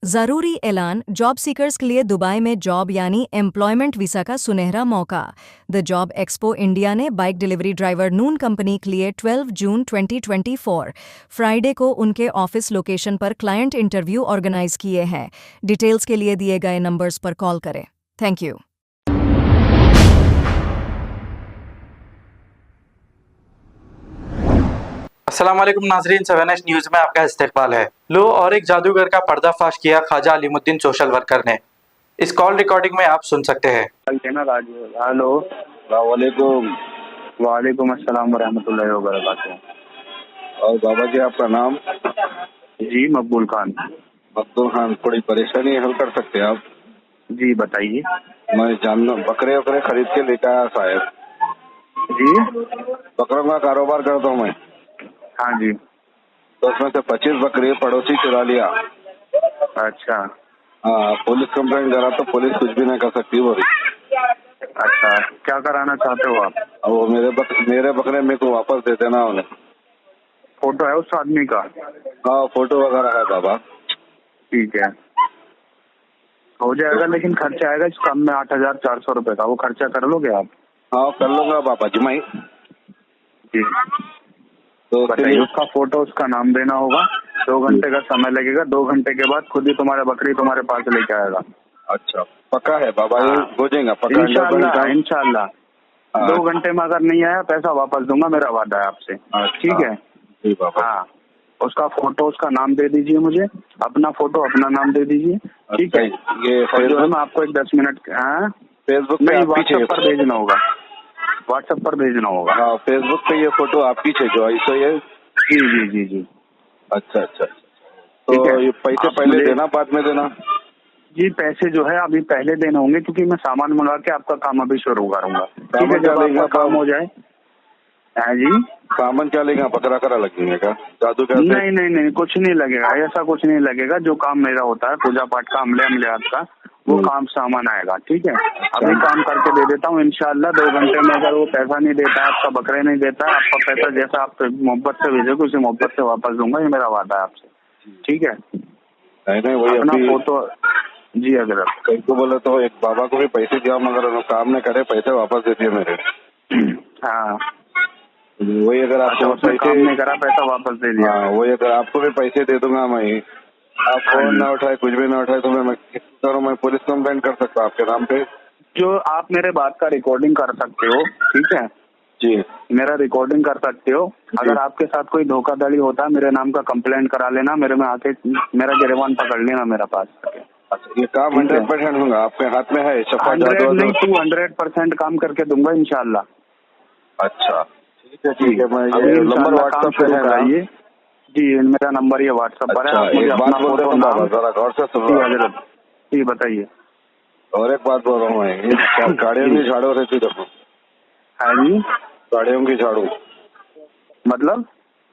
जरूरी ऐलान, job seekers के लिए दुबई में जॉब यानी एम्प्लॉयमेंट वीजा का सुनहरा मौका। द जॉब एक्सपो इंडिया ने बाइक डिलीवरी ड्राइवर नून कंपनी के लिए 12 जून 2024 फ्राइडे को उनके ऑफिस लोकेशन पर क्लाइंट इंटरव्यू ऑर्गेनाइज किए हैं। डिटेल्स के लिए दिए गए नंबर्स पर कॉल करें। Thank you. अस्सलाम वालेकुम नाजरीन, 7H न्यूज में आपका इस्तकबाल है। लो और एक जादूगर का पर्दाफाश किया ख्वाजा अलीमुद्दीन सोशल वर्कर ने। इस कॉल रिकॉर्डिंग में आप सुन सकते हैं। हेलो, वालेकुम अस्सलाम वरहमतुल्लाहि वबरकातुहू। और बाबा जी आपका नाम? जी मकबूल खान। मकबूल खान, थोड़ी परेशानी हल कर सकते हैं आप? जी बताइए। मैं जानना, बकरे वकरे खरीद के लेकर आया शायद। जी बकरों का कारोबार करता हूँ मैं। हाँ जी। तो उसमें से 25 बकरे पड़ोसी चुरा लिया। अच्छा हाँ, पुलिस कंप्लेंट करा तो पुलिस कुछ भी नहीं कर सकती बोली। अच्छा, क्या कराना चाहते हो आप? अब वो मेरे बकरे मेरे को वापस दे देना उन्हें। फोटो है उस आदमी का? हाँ, फोटो वगैरह है बाबा। ठीक है, हो जाएगा, लेकिन खर्चा आएगा इस काम में 8,400 रुपए का। वो खर्चा कर लोगे आप? हाँ कर लूंगा बाबा जी मैं। जी तो बताइए। उसका फोटो, उसका नाम देना होगा। 2 घंटे का समय लगेगा। 2 घंटे के बाद खुद ही तुम्हारा बकरी तुम्हारे पास लेके आएगा। अच्छा, पक्का है बाबा? ये हाँ। हो जाएगा पक्का? इंशाल्लाह। 2 घंटे में अगर नहीं आया पैसा वापस दूंगा, मेरा वादा है आपसे। ठीक है जी बाबा। हाँ, उसका फोटो, उसका नाम दे दीजिए मुझे। अपना फोटो, अपना नाम दे दीजिए। ठीक है। ये और जो है मैं आपको एक 10 मिनट फेसबुक पे नहीं, व्हाट्सएप पर भेजना होगा। व्हाट्सएप पर भेजना होगा। हाँ, फेसबुक पे ये फोटो आपकी है जो ऐसा ये? जी जी जी जी। अच्छा अच्छा। तो ये पैसे पहले देना बाद में देना? जी पैसे जो है अभी पहले देने होंगे, क्योंकि मैं सामान मंगा के आपका काम अभी शुरू करूंगा। ठीक है, जब आपका काम हो जाए। हाँ जी। सामान क्या लेगा? बकरा करा लगेगा क्या? जादू क्या? नहीं नहीं नहीं, कुछ नहीं लगेगा, ऐसा कुछ नहीं लगेगा। जो काम मेरा होता है पूजा पाठ का, अमलियात का, वो काम सामान आएगा। ठीक है, अभी काम करके दे देता हूँ इंशाल्लाह। 2 घंटे में अगर वो पैसा नहीं देता है, आपका बकरे नहीं देता है, आपका पैसा जैसा आप मोहब्बत से भेजोगे उसी मोहब्बत से वापस दूंगा। ये मेरा वादा है आपसे। ठीक है। नहीं वही अपना अभी फोटो। जी अगर कहीं को बोले तो एक बाबा को भी पैसे दिया, मगर काम नहीं करे, पैसे वापस दे दिए मेरे। हाँ, वही अगर आपको उसने काम नहीं करा, पैसा वापस दे दिया। हाँ, वही अगर आपको भी पैसे दे दूंगा मैं। आप फोन ना उठाए, कुछ भी ना उठाए, तो मैं करूँ? मैं पुलिस कंप्लेंट कर सकता हूँ आपके नाम पे। जो आप मेरे बात का रिकॉर्डिंग कर सकते हो। ठीक है जी, मेरा रिकॉर्डिंग कर सकते हो। अगर आपके साथ कोई धोखाधड़ी होता है, मेरे नाम का कंप्लेंट करा लेना, मेरे में आके मेरा गिरबान पकड़ लेना मेरा पास। अच्छा, ये काम 100% होगा? आपके हाथ में है? 100 नहीं, 200% काम करके दूंगा इंशाल्लाह। अच्छा ठीक है। मैं ये नंबर व्हाट्सएप पे है? जी मेरा नंबर ये व्हाट्सएप पर है। अच्छा, एक बात बोल रहा हूँ बाबा, जरा गौर से सुनो। जी बताइए। और एक बात बोल रहा हूँ मैं, गाड़ियों की झाड़ू रहती देखो। हाँ जी, गाड़ियों की झाड़ू मतलब?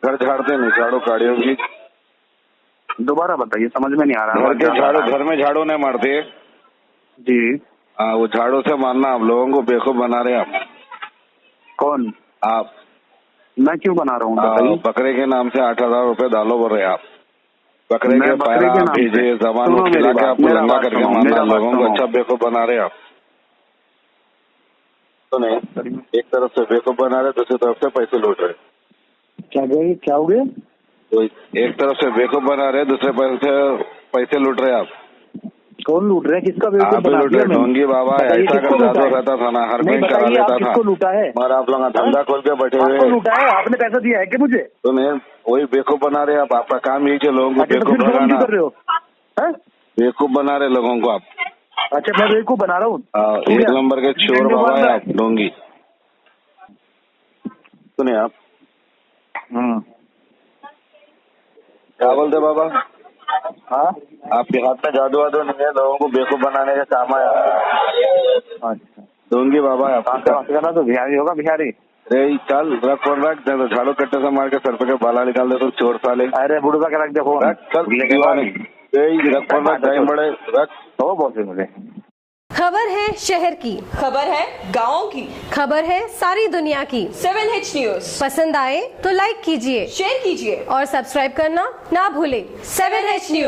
घर झाड़ते नहीं, झाड़ू गाड़ियों की। दोबारा बताइए, समझ में नहीं आ रहा। घर के झाड़ू, घर में झाड़ू नहीं मारते? जी हाँ, वो झाड़ू से मारना। आप लोगों को बेवकूफ बना रहे आप। कौन? आप। मैं क्यों बना रहा हूँ? बकरे के नाम से 8,000 रुपए डालो बोल रहे आप। बकरे के पैरा भेजे, जबानों खिला के आपको लंगा करके मारना। लोगों को अच्छा बेवकूफ बना रहे आप। तो नहीं, एक तरफ से बेवकूफ बना रहे, दूसरी तरफ से पैसे लूट रहे। क्या हो गया? तो एक तरफ से बेवकूफ बना रहे, दूसरे पैसे लूट रहे आप। कौन लूट रहे? किसका बेवकूफ बना दिया? ढोंगी बाबा ऐसा कर जादू रहता था ना, हर कोई करा लेता था। किसको लूटा है? मगर आप लोग धंधा खोल के बैठे हुए। लूटा है? आपने पैसा दिया है क्या मुझे? तो नहीं, वही बेवकूफ बना रहे आप। आपका काम यही है, लोगों को बेवकूफ बनाना। कर रहे हो? बेवकूफ बना रहे लोगों को आप। अच्छा, मैं बेवकूफ बना रहा हूँ? एक नंबर के चोर बाबा है आप, ढोंगी। सुनिए आप। क्या बोलते बाबा? हाँ, आपके हाथ में जादू वादू नहीं है, लोगों को बेवकूफ बनाने का काम है। अच्छा, ढोंगी बाबा है आपका। तो बिहारी होगा, बिहारी। अरे चल रख तो झाड़ू कट्टे से मार के सर पे बाला निकाल दे तो चोर साले। अरे बुढ़वा के रख दे फोन। टाइम बड़े रख तो बहुत मुझे। खबर है शहर की, खबर है गाँव की, खबर है सारी दुनिया की। 7H न्यूज पसंद आए तो लाइक कीजिए, शेयर कीजिए और सब्सक्राइब करना ना भूले। 7H news.